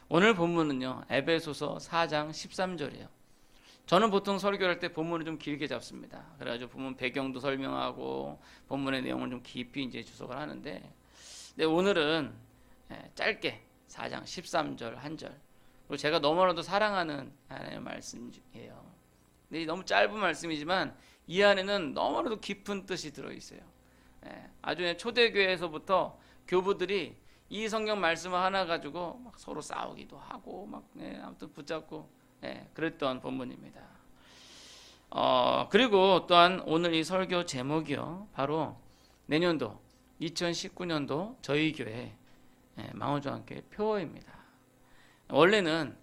오늘 본문은요, 에베소서 4장 13절이에요. 저는 보통 설교할 때 본문을 좀 길게 잡습니다. 그래가지고 본문 배경도 설명하고 본문의 내용을 좀 깊이 이제 주석을 하는데, 근데 오늘은 짧게 4장 13절 한 절, 그리고 제가 너무나도 사랑하는 하나님의 말씀이에요. 근데 너무 짧은 말씀이지만 이 안에는 너무나도 깊은 뜻이 들어있어요. 아주 초대교회에서부터 교부들이 이 성경 말씀을 하나 가지고 막 서로 싸우기도 하고 막 아무튼 붙잡고 그랬던 본문입니다. 그리고 또한 오늘 이 설교 제목이요, 바로 내년도 2019년도 저희 교회 망원중앙교회 표어입니다. 원래는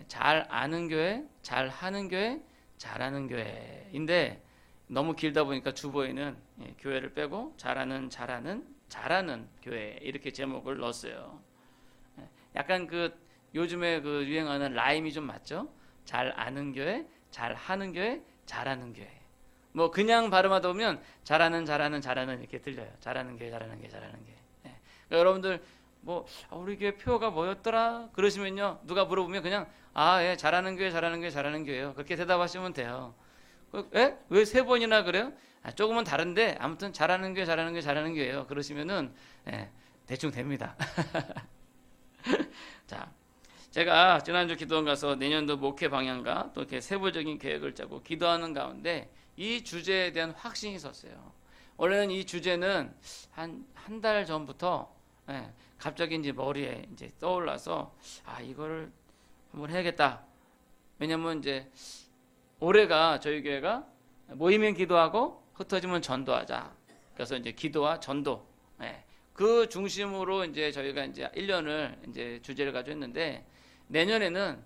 잘 아는 교회, 잘 하는 교회, 잘하는 교회인데 너무 길다 보니까 주보에는 교회를 빼고 잘하는 교회 이렇게 제목을 넣었어요. 약간 그 요즘에 그 유행하는 라임이 좀 맞죠? 잘 아는 교회, 잘 하는 교회, 잘하는 교회. 뭐 그냥 발음하다 보면 잘하는 이렇게 들려요. 잘하는 교회. 그러니까 여러분들 뭐 우리 교회 표가 뭐였더라 그러시면요, 누가 물어보면 그냥 잘하는 교회요, 그렇게 대답하시면 돼요. 왜 세 번이나 그래요? 조금은 다른데 아무튼 잘하는 교회예요. 그러시면은 대충 됩니다. 자, 제가 지난주 기도원 가서 내년도 목회 방향과 또 이렇게 세부적인 계획을 짜고 기도하는 가운데 이 주제에 대한 확신이 있었어요. 원래는 이 주제는 한 달 전부터 갑자기 이제 머리에 이제 떠올라서 이거를 한번 해야겠다. 왜냐면 이제 올해가 저희 교회가 모이면 기도하고 흩어지면 전도하자. 그래서 이제 기도와 전도, 그 중심으로 이제 저희가 이제 1년을 이제 주제를 가지고 했는데, 내년에는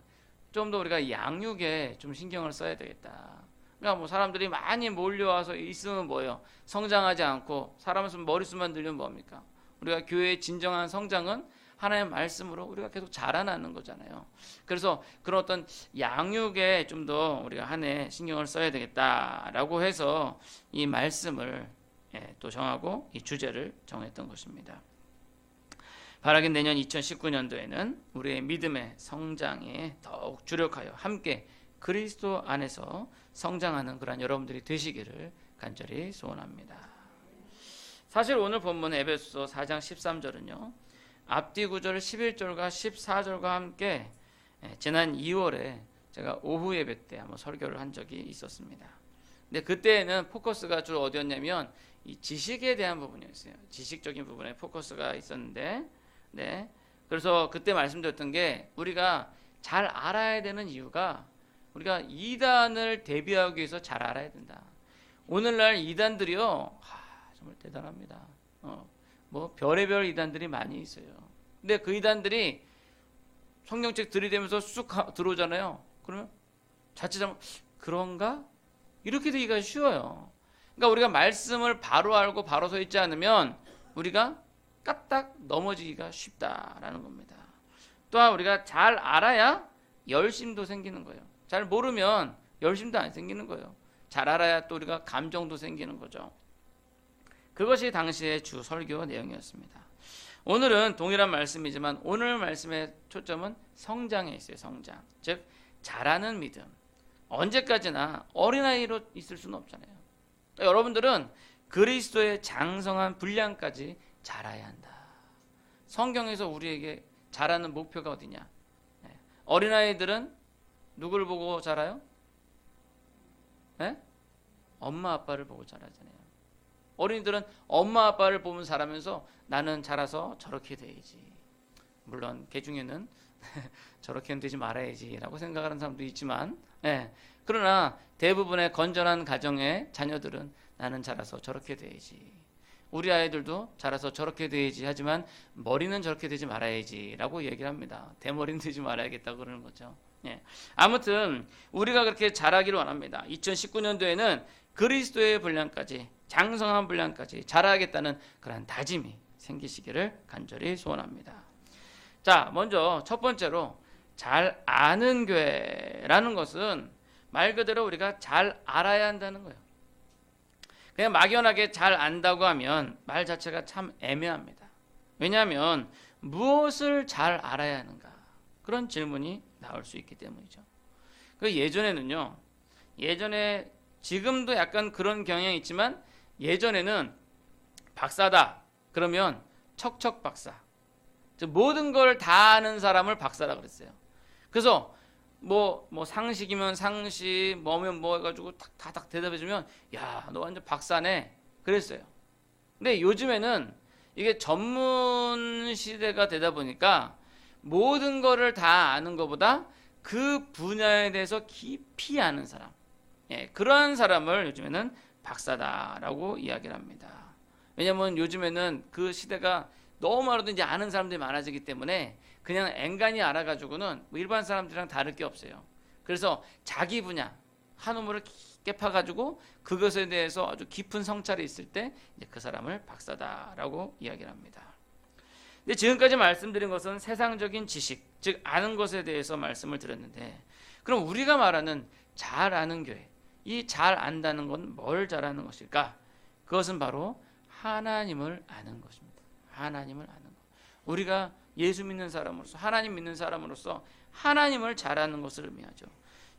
좀 더 우리가 양육에 좀 신경을 써야 되겠다. 그러니까 뭐 사람들이 많이 몰려와서 있으면 뭐예요? 성장하지 않고 사람 머릿수만 늘리면 뭡니까? 우리가 교회의 진정한 성장은 하나님의 말씀으로 우리가 계속 자라나는 거잖아요. 그래서 그런 어떤 양육에 좀 더 우리가 한 해 신경을 써야 되겠다라고 해서 이 말씀을 또 정하고 이 주제를 정했던 것입니다. 바라긴 내년 2019년도에는 우리의 믿음의 성장에 더욱 주력하여 함께 그리스도 안에서 성장하는 그런 여러분들이 되시기를 간절히 소원합니다. 사실 오늘 본문 에베소서 4장 13절은요, 앞뒤 구절 11절과 14절과 함께 지난 2월에 제가 오후 예배 때 한번 설교를 한 적이 있었습니다. 근데 그때는 포커스가 주로 어디였냐면 이 지식에 대한 부분이었어요. 지식적인 부분에 포커스가 있었는데, 그래서 그때 말씀드렸던 게 우리가 잘 알아야 되는 이유가 우리가 이단을 대비하기 위해서 잘 알아야 된다. 오늘날 이단들이요, 정말 대단합니다. 뭐 별의별 이단들이 많이 있어요. 근데 그 이단들이 성경책 들이대면서 쑥 들어오잖아요. 그러면 자칫 잘못 그런가? 이렇게 되기가 쉬워요. 그러니까 우리가 말씀을 바로 알고 바로 서 있지 않으면 우리가 까딱 넘어지기가 쉽다라는 겁니다. 또한 우리가 잘 알아야 열심도 생기는 거예요. 잘 모르면 열심도 안 생기는 거예요. 잘 알아야 또 우리가 감정도 생기는 거죠. 그것이 당시의 주 설교 내용이었습니다. 오늘은 동일한 말씀이지만 오늘 말씀의 초점은 성장에 있어요. 성장. 즉 자라는 믿음. 언제까지나 어린아이로 있을 수는 없잖아요. 여러분들은 그리스도의 장성한 분량까지 자라야 한다. 성경에서 우리에게 자라는 목표가 어디냐? 어린아이들은 누구를 보고 자라요? 엄마 아빠를 보고 자라잖아요. 어린이들은 엄마 아빠를 보면 자라면서 나는 자라서 저렇게 돼야지. 물론 개 중에는 저렇게는 되지 말아야지 라고 생각하는 사람도 있지만, 그러나 대부분의 건전한 가정의 자녀들은 나는 자라서 저렇게 돼야지. 우리 아이들도 자라서 저렇게 돼야지 하지만 머리는 저렇게 되지 말아야지 라고 얘기를 합니다. 대머리는 되지 말아야겠다고 그러는 거죠. 아무튼 우리가 그렇게 자라기를 원합니다. 2019년도에는 그리스도의 분량까지, 장성한 분량까지 자라야겠다는 그런 다짐이 생기시기를 간절히 소원합니다. 자, 먼저 첫 번째로 잘 아는 교회라는 것은 말 그대로 우리가 잘 알아야 한다는 거예요. 그냥 막연하게 잘 안다고 하면 말 자체가 참 애매합니다. 왜냐하면 무엇을 잘 알아야 하는가? 그런 질문이 나올 수 있기 때문이죠. 그 예전에는요. 예전에 지금도 약간 그런 경향이 있지만 예전에는 박사다 그러면 척척 박사. 모든 걸 다 아는 사람을 박사라 그랬어요. 그래서 뭐 상식이면 상식, 뭐면 뭐 해가지고 탁 대답해주면 야, 너 완전 박사네 그랬어요. 근데 요즘에는 이게 전문 시대가 되다 보니까 모든 거를 다 아는 것보다 그 분야에 대해서 깊이 아는 사람, 그러한 사람을 요즘에는 박사다라고 이야기를 합니다. 왜냐하면 요즘에는 그 시대가 너무 많아도 이제 아는 사람들이 많아지기 때문에 그냥 앵간히 알아가지고는 뭐 일반 사람들이랑 다를 게 없어요. 그래서 자기 분야 한 우물을 깊게 파가지고 그것에 대해서 아주 깊은 성찰이 있을 때 이제 그 사람을 박사다라고 이야기를 합니다. 근데 지금까지 말씀드린 것은 세상적인 지식, 즉 아는 것에 대해서 말씀을 드렸는데, 그럼 우리가 말하는 잘 아는 교회, 이 잘 안다는 건 뭘 잘 아는 것일까? 그것은 바로 하나님을 아는 것입니다. 하나님을 아는 것. 우리가 예수 믿는 사람으로서, 하나님 믿는 사람으로서 하나님을 잘 아는 것을 의미하죠.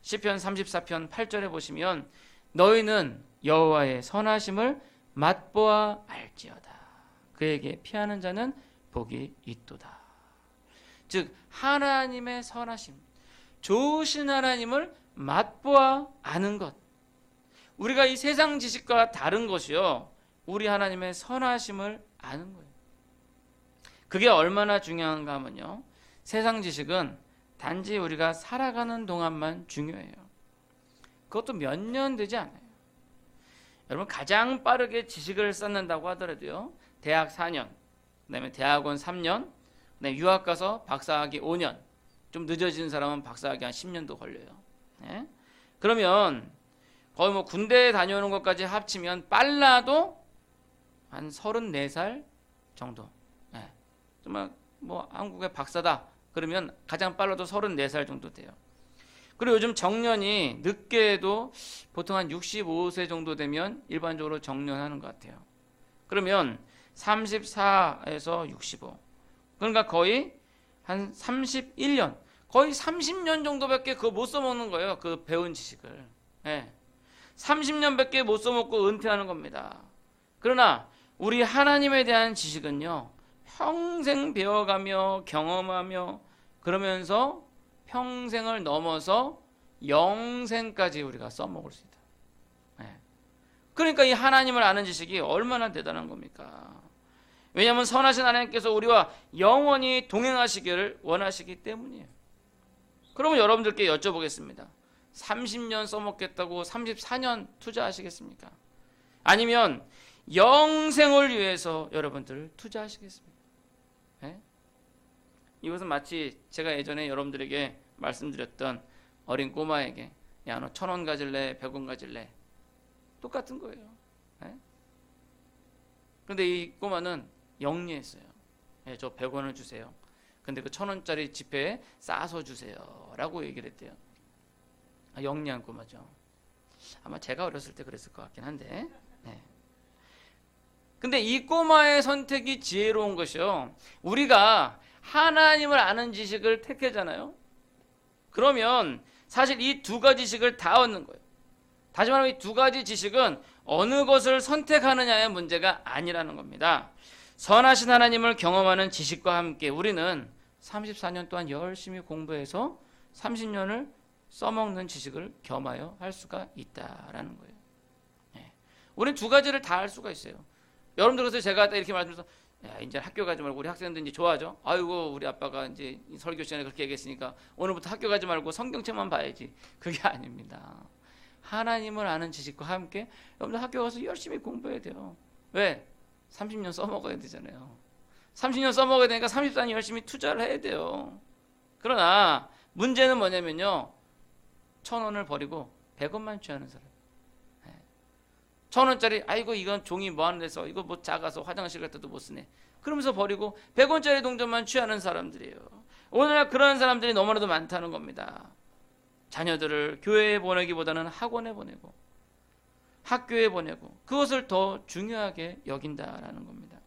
시편 34편 8절에 보시면 너희는 여호와의 선하심을 맛보아 알지어다. 그에게 피하는 자는 복이 있도다. 즉 하나님의 선하심, 좋으신 하나님을 맛보아 아는 것. 우리가 이 세상 지식과 다른 것이요, 우리 하나님의 선하심을 아는 거예요. 그게 얼마나 중요한가 하면요, 세상 지식은 단지 우리가 살아가는 동안만 중요해요. 그것도 몇 년 되지 않아요. 여러분 가장 빠르게 지식을 쌓는다고 하더라도요, 대학 4년, 그다음에 대학원 3년, 그다음에 유학 가서 박사학위 5년, 좀 늦어지는 사람은 박사학위 한 10년도 걸려요. 네? 그러면 거의 뭐 군대 다녀오는 것까지 합치면 빨라도 한 34살 정도. 네. 정말 뭐 한국의 박사다 그러면 가장 빨라도 34살 정도 돼요. 그리고 요즘 정년이 늦게도 보통 한 65세 정도 되면 일반적으로 정년하는 것 같아요. 그러면 34에서 65, 그러니까 거의 한 31년, 거의 30년 정도밖에 그거 못 써먹는 거예요. 그 배운 지식을. 30년밖에 못 써먹고 은퇴하는 겁니다. 그러나 우리 하나님에 대한 지식은요, 평생 배워가며 경험하며 그러면서 평생을 넘어서 영생까지 우리가 써먹을 수 있다. 그러니까 이 하나님을 아는 지식이 얼마나 대단한 겁니까? 왜냐하면 선하신 하나님께서 우리와 영원히 동행하시기를 원하시기 때문이에요. 그러면 여러분들께 여쭤보겠습니다. 30년 써먹겠다고 34년 투자하시겠습니까? 아니면 영생을 위해서 여러분들 투자하시겠습니까? 이것은 마치 제가 예전에 여러분들에게 말씀드렸던 어린 꼬마에게 야, 너 1,000원 가질래? 100원 가질래? 똑같은 거예요. 그런데 이 꼬마는 영리했어요. 저 100원을 주세요. 근데 그 1,000원짜리 지폐에 싸서 주세요 라고 얘기를 했대요. 영리한 꼬마죠. 아마 제가 어렸을 때 그랬을 것 같긴 한데. 근데 이 꼬마의 선택이 지혜로운 것이요, 우리가 하나님을 아는 지식을 택하잖아요. 그러면 사실 이 두 가지 지식을 다 얻는 거예요. 다시 말하면 이 두 가지 지식은 어느 것을 선택하느냐의 문제가 아니라는 겁니다. 선하신 하나님을 경험하는 지식과 함께 우리는 34년 동안 열심히 공부해서 30년을 써먹는 지식을 겸하여 할 수가 있다라는 거예요. 우리는 두 가지를 다 할 수가 있어요. 여러분들 그래서 제가 이렇게 말씀드려서 야, 이제 학교 가지 말고, 우리 학생들 이제 좋아하죠. 아이고 우리 아빠가 이제 설교 시간에 그렇게 얘기했으니까 오늘부터 학교 가지 말고 성경책만 봐야지. 그게 아닙니다. 하나님을 아는 지식과 함께 여러분들 학교 가서 열심히 공부해야 돼요. 왜? 30년 써먹어야 되잖아요. 30년 써먹어야 되니까 34년 열심히 투자를 해야 돼요. 그러나 문제는 뭐냐면요, 1,000원을 버리고 100원만 취하는 사람. 1,000원짜리 아이고 이건 종이 뭐 하는 데서 이거 뭐 작아서 화장실 갈 때도 못 쓰네 그러면서 버리고 100원짜리 동전만 취하는 사람들이에요. 오늘날 그런 사람들이 너무나도 많다는 겁니다. 자녀들을 교회에 보내기보다는 학원에 보내고 학교에 보내고 그것을 더 중요하게 여긴다라는 겁니다.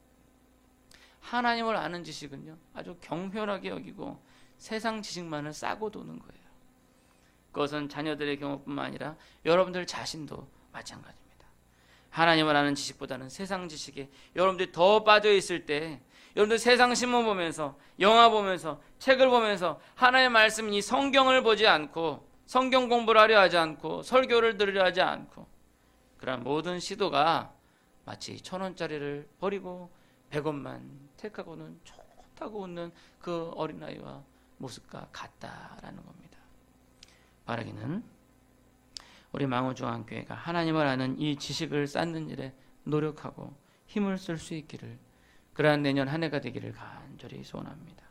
하나님을 아는 지식은요, 아주 경멸하게 여기고 세상 지식만을 싸고 도는 거예요. 그것은 자녀들의 경우뿐만 아니라 여러분들 자신도 마찬가지입니다. 하나님을 아는 지식보다는 세상 지식에 여러분들이 더 빠져 있을 때, 여러분들 세상 신문 보면서, 영화 보면서, 책을 보면서 하나님의 말씀, 이 성경을 보지 않고, 성경 공부를 하려 하지 않고, 설교를 들으려 하지 않고, 그러한 모든 시도가 마치 1,000원짜리를 버리고 100원만 택하고는 좋다고 웃는 그 어린아이와 모습과 같다라는 겁니다. 바라기는 우리 망우중앙교회가 하나님을 아는 이 지식을 쌓는 일에 노력하고 힘을 쓸 수 있기를, 그러한 내년 한 해가 되기를 간절히 소원합니다.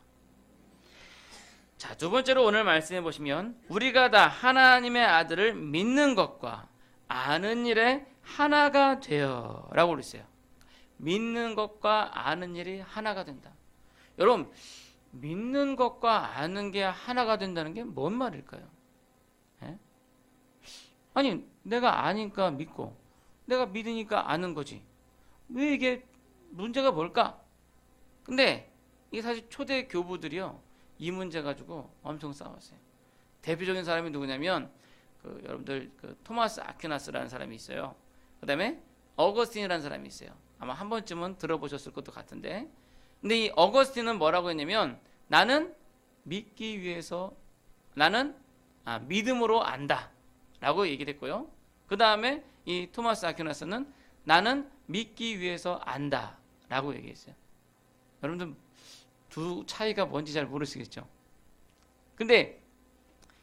자, 두 번째로 오늘 말씀해 보시면 우리가 다 하나님의 아들을 믿는 것과 아는 일에 하나가 되어 라고 그랬어요. 믿는 것과 아는 일이 하나가 된다. 여러분, 믿는 것과 아는 게 하나가 된다는 게 뭔 말일까요? 예? 아니, 내가 아니까 믿고 내가 믿으니까 아는 거지. 왜 이게 문제가 뭘까? 근데 이게 사실 초대 교부들이요, 이 문제 가지고 엄청 싸웠어요. 대표적인 사람이 누구냐면 여러분들 토마스 아퀴나스라는 사람이 있어요. 그 다음에 어거스틴이라는 사람이 있어요. 아마 한 번쯤은 들어보셨을 것도 같은데, 근데 이 어거스틴은 뭐라고 했냐면 나는 믿기 위해서, 나는 믿음으로 안다 라고 얘기를 했고요. 그 다음에 이 토마스 아퀴나스는 나는 믿기 위해서 안다 라고 얘기했어요. 여러분들 두 차이가 뭔지 잘 모르시겠죠? 근데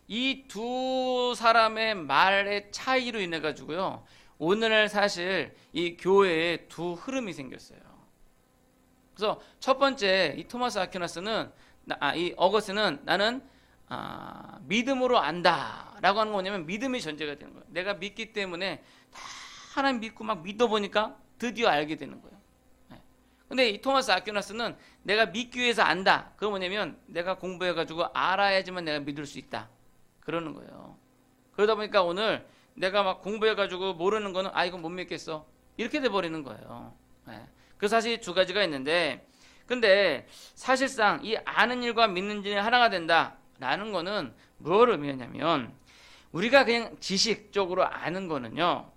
이 두 사람의 말의 차이로 인해 가지고요, 오늘날 사실 이 교회에 두 흐름이 생겼어요. 그래서 첫 번째, 이 토마스 아퀴나스는, 이 어거스틴은 나는 믿음으로 안다라고 하는 거 뭐냐면 믿음이 전제가 되는 거예요. 내가 믿기 때문에 다 하나님 믿고 막 믿어보니까 드디어 알게 되는 거예요. 근데 이 토마스 아퀴나스는 내가 믿기 위해서 안다. 그거 뭐냐면 내가 공부해가지고 알아야지만 내가 믿을 수 있다. 그러는 거예요. 그러다 보니까 오늘 내가 막 공부해가지고 모르는 거는 이건 못 믿겠어. 이렇게 돼버리는 거예요. 그 사실 두 가지가 있는데, 근데 사실상 이 아는 일과 믿는 일이 하나가 된다라는 거는 뭘 의미하냐면, 우리가 그냥 지식적으로 아는 거는요,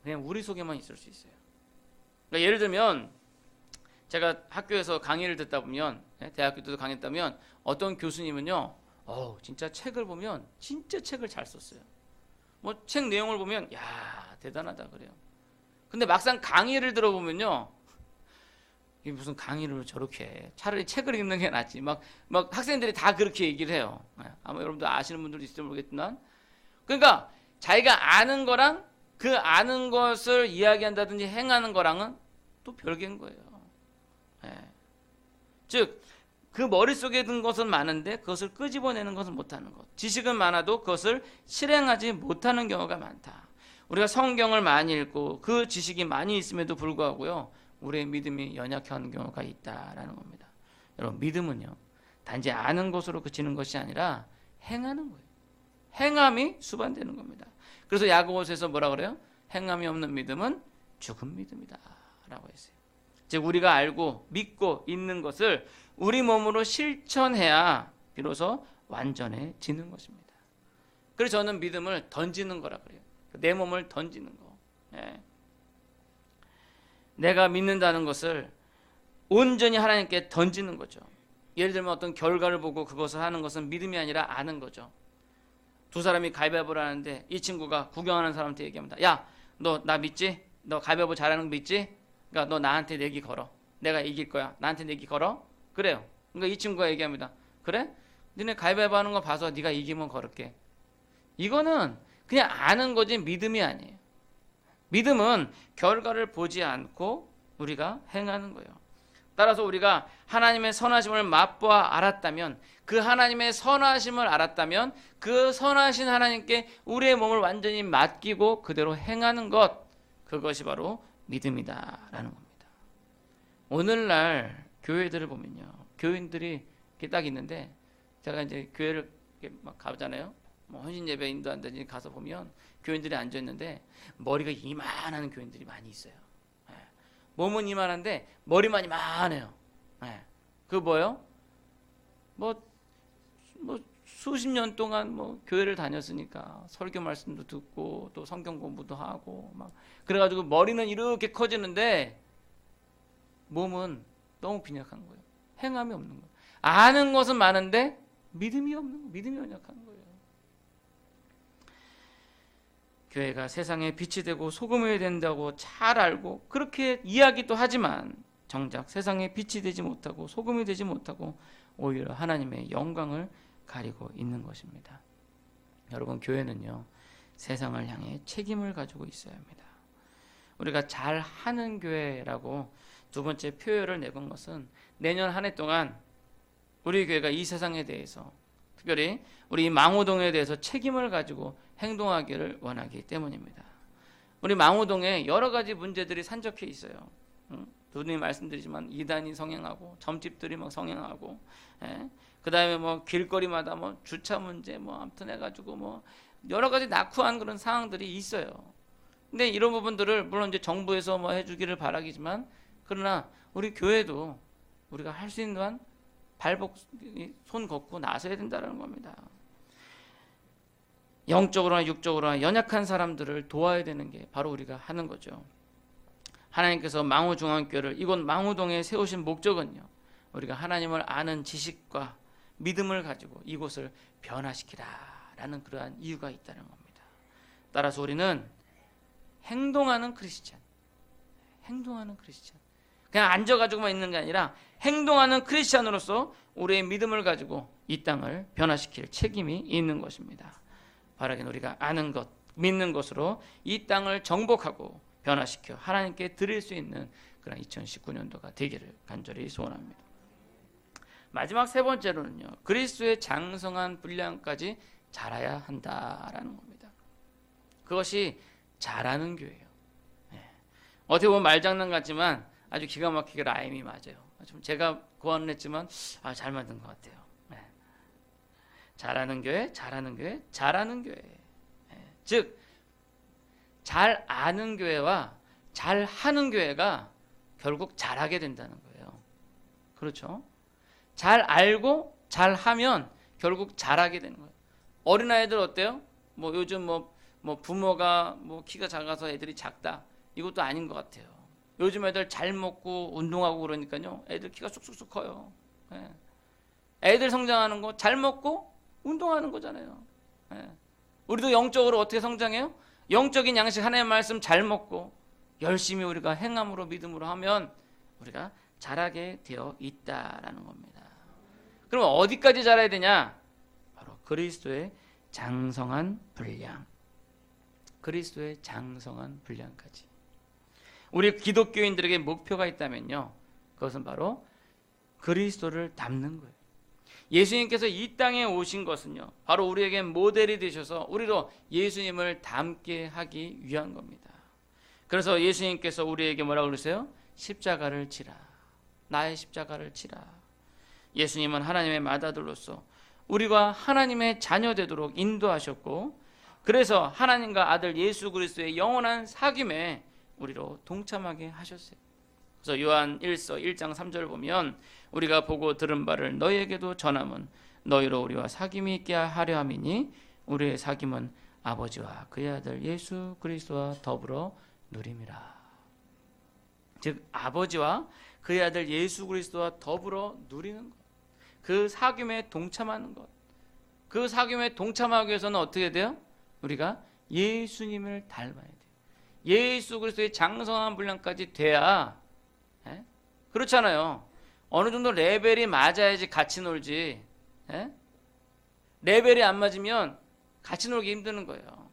그냥 우리 속에만 있을 수 있어요. 그러니까 예를 들면 제가 학교에서 강의를 듣다 보면, 대학교 때도 강의했다면 어떤 교수님은요, 진짜 책을 보면 진짜 책을 잘 썼어요. 뭐 책 내용을 보면 야, 대단하다 그래요. 근데 막상 강의를 들어보면요, 이게 무슨 강의를 저렇게 해. 차라리 책을 읽는 게 낫지. 막 학생들이 다 그렇게 얘기를 해요. 아마 여러분들 아시는 분들도 있을지 모르겠지만, 그러니까 자기가 아는 거랑 그 아는 것을 이야기한다든지 행하는 거랑은 또 별개인 거예요. 즉, 그 머릿속에 든 것은 많은데 그것을 끄집어내는 것은 못하는 것. 지식은 많아도 그것을 실행하지 못하는 경우가 많다. 우리가 성경을 많이 읽고 그 지식이 많이 있음에도 불구하고요, 우리의 믿음이 연약한 경우가 있다라는 겁니다. 여러분, 믿음은요, 단지 아는 것으로 그치는 것이 아니라 행하는 거예요. 행함이 수반되는 겁니다. 그래서 야고보서에서 뭐라 그래요? 행함이 없는 믿음은 죽은 믿음이다 라고 했어요. 즉, 우리가 알고 믿고 있는 것을 우리 몸으로 실천해야 비로소 완전해지는 것입니다. 그래서 저는 믿음을 던지는 거라 그래요. 내 몸을 던지는 거. 내가 믿는다는 것을 온전히 하나님께 던지는 거죠. 예를 들면 어떤 결과를 보고 그것을 하는 것은 믿음이 아니라 아는 거죠. 두 사람이 가위바위보를 하는데 이 친구가 구경하는 사람한테 얘기합니다. 야, 너 나 믿지? 너 가위바위보 잘하는 거 믿지? 그러니까 너 나한테 내기 걸어. 내가 이길 거야. 나한테 내기 걸어. 그래요. 그러니까 이 친구가 얘기합니다. 그래? 너네 가위바위보 하는 거 봐서 네가 이기면 걸을게. 이거는 그냥 아는 거지 믿음이 아니에요. 믿음은 결과를 보지 않고 우리가 행하는 거예요. 따라서 우리가 하나님의 선하심을 맛보아 알았다면, 그 하나님의 선하심을 알았다면 그 선하신 하나님께 우리의 몸을 완전히 맡기고 그대로 행하는 것, 그것이 바로 믿음이다라는 겁니다. 오늘날 교회들을 보면요, 교인들이 이렇게 딱 있는데, 제가 이제 교회를 이렇게 막 가잖아요. 뭐 헌신 예배 인도한다든지 가서 보면 교인들이 앉아 있는데 머리가 이만한 교인들이 많이 있어요. 몸은 이만한데 머리만 이만해요. 그 뭐예요? 뭐 수십 년 동안 뭐 교회를 다녔으니까 설교 말씀도 듣고 또 성경 공부도 하고 막 그래가지고 머리는 이렇게 커지는데 몸은 너무 빈약한 거예요. 행함이 없는 거예요. 아는 것은 많은데 믿음이 없는 거예요. 믿음이 연약한 거예요. 교회가 세상에 빛이 되고 소금이 된다고 잘 알고 그렇게 이야기도 하지만 정작 세상에 빛이 되지 못하고 소금이 되지 못하고 오히려 하나님의 영광을 가리고 있는 것입니다. 여러분, 교회는요, 세상을 향해 책임을 가지고 있어야 합니다. 우리가 잘하는 교회라고 두 번째 표현을 내건 것은 내년 한 해 동안 우리 교회가 이 세상에 대해서 특별히 우리 망우동에 대해서 책임을 가지고 행동하기를 원하기 때문입니다. 우리 망우동에 여러 가지 문제들이 산적해 있어요. 두님 말씀드리지만 이단이 성행하고 점집들이 막 성행하고, 그 다음에 뭐 길거리마다 뭐 주차 문제 뭐 아무튼 해가지고 뭐 여러 가지 낙후한 그런 상황들이 있어요. 근데 이런 부분들을 물론 이제 정부에서 뭐 해주기를 바라기지만 그러나 우리 교회도 우리가 할 수 있는 한 손 걷고 나서야 된다는 겁니다. 영적으로나 육적으로나 연약한 사람들을 도와야 되는 게 바로 우리가 하는 거죠. 하나님께서 망우중앙교회를 이곳 망우동에 세우신 목적은요, 우리가 하나님을 아는 지식과 믿음을 가지고 이곳을 변화시키라라는 그러한 이유가 있다는 겁니다. 따라서 우리는 행동하는 크리스찬, 그냥 앉아가지고만 있는 게 아니라 행동하는 크리스찬으로서 우리의 믿음을 가지고 이 땅을 변화시킬 책임이 있는 것입니다. 바라긴 우리가 아는 것, 믿는 것으로 이 땅을 정복하고 변화시켜 하나님께 드릴 수 있는 그런 2019년도가 되기를 간절히 소원합니다. 마지막 세 번째로는요, 그리스도의 장성한 분량까지 자라야 한다라는 겁니다. 그것이 잘하는 교회예요. 어떻게 보면 말장난 같지만 아주 기가 막히게 라임이 맞아요. 좀 제가 고안을 했지만 잘 만든 것 같아요. 잘하는 교회, 잘하는 교회. 즉, 잘 아는 교회와 잘하는 교회가 결국 잘하게 된다는 거예요. 그렇죠? 잘 알고 잘하면 결국 잘하게 되는 거예요. 어린아이들 어때요? 뭐 요즘 뭐 부모가 뭐 키가 작아서 애들이 작다, 이것도 아닌 것 같아요. 요즘 애들 잘 먹고 운동하고 그러니까요, 애들 키가 쑥쑥쑥 커요. 애들 성장하는 거 잘 먹고 운동하는 거잖아요. 우리도 영적으로 어떻게 성장해요? 영적인 양식 하나님의 말씀 잘 먹고 열심히 우리가 행함으로 믿음으로 하면 우리가 자라게 되어 있다라는 겁니다. 그럼 어디까지 자라야 되냐? 바로 그리스도의 장성한 분량. 그리스도의 장성한 분량까지. 우리 기독교인들에게 목표가 있다면요, 그것은 바로 그리스도를 닮는 거예요. 예수님께서 이 땅에 오신 것은요, 바로 우리에게 모델이 되셔서 우리도 예수님을 닮게 하기 위한 겁니다. 그래서 예수님께서 우리에게 뭐라고 그러세요? 십자가를 지라. 나의 십자가를 지라. 예수님은 하나님의 맏아들로서 우리가 하나님의 자녀 되도록 인도하셨고, 그래서 하나님과 아들 예수 그리스도의 영원한 사귐에 우리로 동참하게 하셨어요. 그래서 요한 1서 1장 3절 보면 우리가 보고 들은 바를 너희에게도 전함은 너희로 우리와 사귐이 있게 하려 함이니 우리의 사귐은 아버지와 그의 아들 예수 그리스도와 더불어 누림이라. 즉 아버지와 그의 아들 예수 그리스도와 더불어 누리는 것, 그 사귐에 동참하는 것. 그 사귐에 동참하기 위해서는 어떻게 돼요? 우리가 예수님을 닮아야 돼요. 예수 그리스도의 장성한 분량까지 돼야, 그렇잖아요. 어느 정도 레벨이 맞아야지 같이 놀지. 레벨이 안 맞으면 같이 놀기 힘드는 거예요.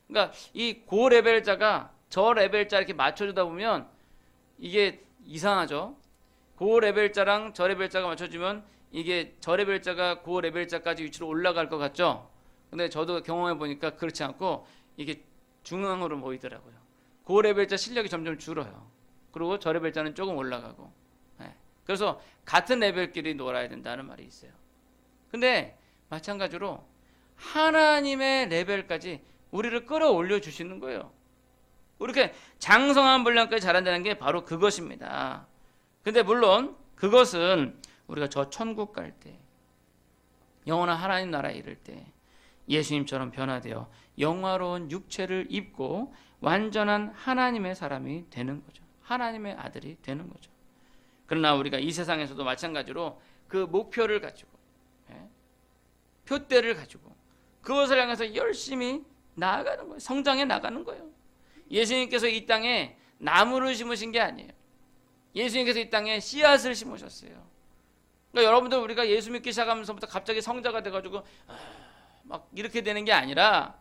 그러니까 이 고 레벨자가 저 레벨자 이렇게 맞춰주다 보면 이게 이상하죠. 고 레벨자랑 저 레벨자가 맞춰주면 이게 저 레벨자가 고 레벨자까지 위치로 올라갈 것 같죠. 근데 저도 경험해 보니까 그렇지 않고 이게 중앙으로 보이더라고요. 고 레벨자 실력이 점점 줄어요. 그리고 저 레벨자는 조금 올라가고. 그래서 같은 레벨끼리 놀아야 된다는 말이 있어요. 근데 마찬가지로 하나님의 레벨까지 우리를 끌어올려 주시는 거예요. 이렇게 장성한 분량까지 자란다는 게 바로 그것입니다. 근데 물론 그것은 우리가 저 천국 갈 때 영원한 하나님 나라에 이를 때 예수님처럼 변화되어 영화로운 육체를 입고 완전한 하나님의 사람이 되는 거죠. 하나님의 아들이 되는 거죠. 그러나 우리가 이 세상에서도 마찬가지로 그 목표를 가지고, 표대를 가지고 그것을 향해서 열심히 나아가는 거예요. 성장해 나가는 거예요. 예수님께서 이 땅에 나무를 심으신 게 아니에요. 예수님께서 이 땅에 씨앗을 심으셨어요. 그러니까 여러분들, 우리가 예수 믿기 시작하면서부터 갑자기 성자가 돼가지고 막 이렇게 되는 게 아니라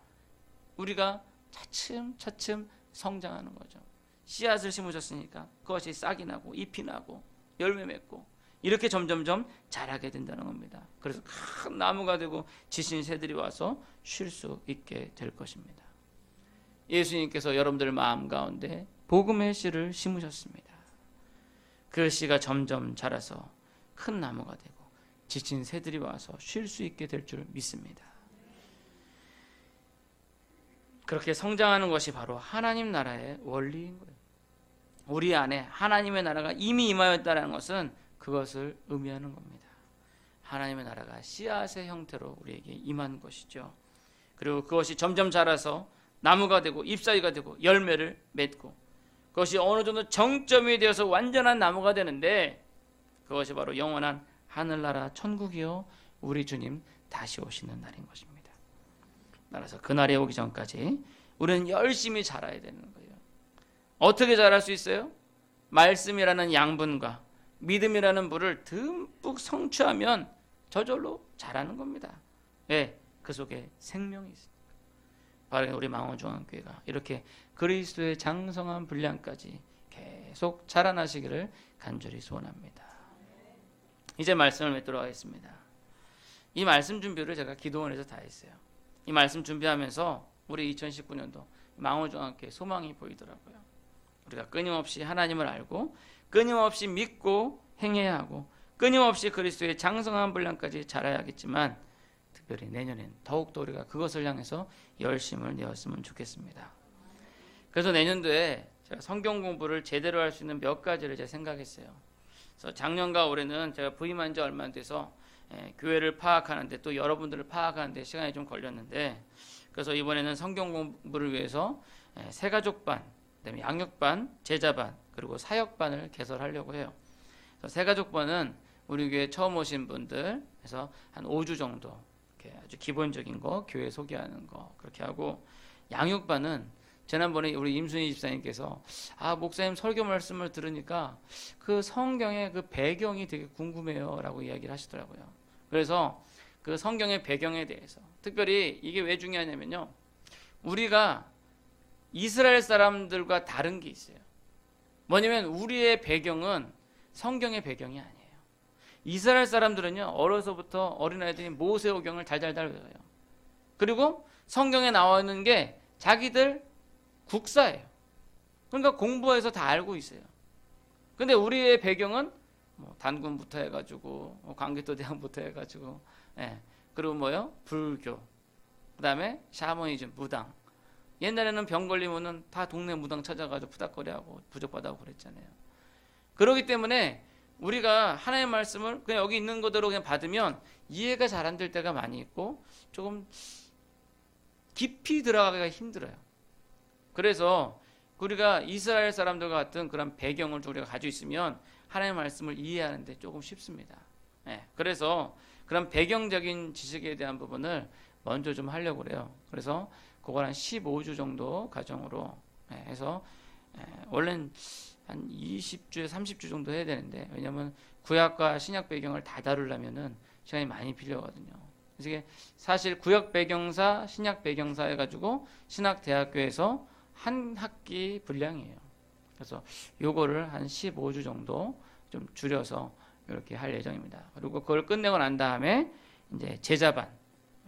우리가 차츰차츰 성장하는 거죠. 씨앗을 심으셨으니까 그것이 싹이 나고 잎이 나고 열매 맺고 이렇게 점점점 자라게 된다는 겁니다. 그래서 큰 나무가 되고 지신 새들이 와서 쉴 수 있게 될 것입니다. 예수님께서 여러분들 마음 가운데 복음의 씨를 심으셨습니다. 그 씨가 점점 자라서 큰 나무가 되고 지친 새들이 와서 쉴 수 있게 될 줄 믿습니다. 그렇게 성장하는 것이 바로 하나님 나라의 원리인 거예요. 우리 안에 하나님의 나라가 이미 임하였다는 것은 그것을 의미하는 겁니다. 하나님의 나라가 씨앗의 형태로 우리에게 임한 것이죠. 그리고 그것이 점점 자라서 나무가 되고 잎사귀가 되고 열매를 맺고 그것이 어느 정도 정점이 되어서 완전한 나무가 되는데 그것이 바로 영원한 하늘나라 천국이요 우리 주님 다시 오시는 날인 것입니다. 따라서 그날에 오기 전까지 우리는 열심히 자라야 되는 거예요. 어떻게 자랄 수 있어요? 말씀이라는 양분과 믿음이라는 물을 듬뿍 성취하면 저절로 자라는 겁니다. 예, 그 속에 생명이 있습니다. 바로 우리 망원중앙교회가 이렇게 그리스도의 장성한 분량까지 계속 자라나시기를 간절히 소원합니다. 이제 말씀을 맺도록 하겠습니다. 이 말씀 준비를 제가 기도원에서 다 했어요. 이 말씀 준비하면서 우리 2019년도 망원중앙교회 소망이 보이더라고요. 우리가 끊임없이 하나님을 알고 끊임없이 믿고 행해야 하고 끊임없이 그리스도의 장성한 분량까지 자라야겠지만 특별히 내년엔 더욱더 우리가 그것을 향해서 열심을 내었으면 좋겠습니다. 그래서 내년도에 제가 성경 공부를 제대로 할 수 있는 몇 가지를 제가 생각했어요. 그래서 작년과 올해는 제가 부임한 지 얼마 안 돼서 교회를 파악하는데 또 여러분들을 파악하는데 시간이 좀 걸렸는데 그래서 이번에는 성경 공부를 위해서 새가족반, 그다음에 양육반, 제자반 그리고 사역반을 개설하려고 해요. 그래서 새가족반은 우리 교회 처음 오신 분들 해서 한 5주 정도 이렇게 아주 기본적인 거 교회 소개하는 거 그렇게 하고 양육반은 지난번에 우리 임순희 집사님께서 목사님 설교 말씀을 들으니까 그 성경의 그 배경이 되게 궁금해요 라고 이야기를 하시더라고요. 그래서 그 성경의 배경에 대해서 특별히 이게 왜 중요하냐면요, 우리가 이스라엘 사람들과 다른 게 있어요. 뭐냐면 우리의 배경은 성경의 배경이 아니에요. 이스라엘 사람들은요 어려서부터 어린아이들이 모세오경을 달달달 외워요. 그리고 성경에 나와 있는 게 자기들 국사예요. 그러니까 공부해서 다 알고 있어요. 근데 우리의 배경은 뭐 단군부터 해가지고 광개토 대왕부터 해가지고 그리고 뭐요? 불교, 그 다음에 샤머니즘, 무당. 옛날에는 병 걸리면은 다 동네 무당 찾아가지고 푸닥거리하고 부적받아고 그랬잖아요. 그렇기 때문에 우리가 하나님의 말씀을 그냥 여기 있는 거대로 그냥 받으면 이해가 잘 안 될 때가 많이 있고 조금 깊이 들어가기가 힘들어요. 그래서 우리가 이스라엘 사람들과 같은 그런 배경을 우리가 가지고 있으면 하나님의 말씀을 이해하는데 조금 쉽습니다. 그래서 그런 배경적인 지식에 대한 부분을 먼저 좀 하려고 그래요. 그래서 그걸 한 15주 정도 과정으로 해서 원래는 한 20주에 30주 정도 해야 되는데 왜냐하면 구약과 신약 배경을 다 다루려면은 시간이 많이 필요하거든요. 그래서 이게 사실 구약 배경사, 신약 배경사 해가지고 신학대학교에서 한 학기 분량이에요. 그래서 요거를 한 15주 정도 좀 줄여서 이렇게 할 예정입니다. 그리고 그걸 끝내고 난 다음에 이제 제자반,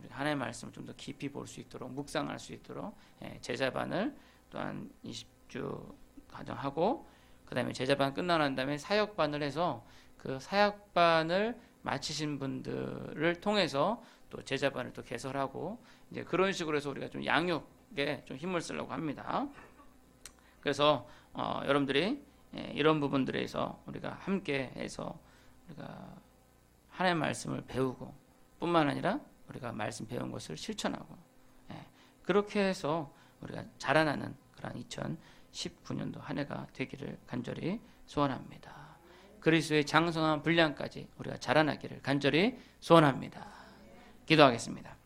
하나님의 말씀을 좀 더 깊이 볼 수 있도록 묵상할 수 있도록 제자반을 또한 20주 가정하고 그 다음에 제자반 끝나고 난 다음에 사역반을 해서 그 사역반을 마치신 분들을 통해서 또 제자반을 또 개설하고 이제 그런 식으로 해서 우리가 좀 양육에 좀 힘을 쓰려고 합니다. 그래서 여러분들이 이런 부분들에서 우리가 함께 해서 우리가 하나님의 말씀을 배우고 뿐만 아니라 우리가 말씀 배운 것을 실천하고, 예, 그렇게 해서 우리가 자라나는 그런 2019년도 한 해가 되기를 간절히 소원합니다. 그리스도의 장성한 분량까지 우리가 자라나기를 간절히 소원합니다. 기도하겠습니다.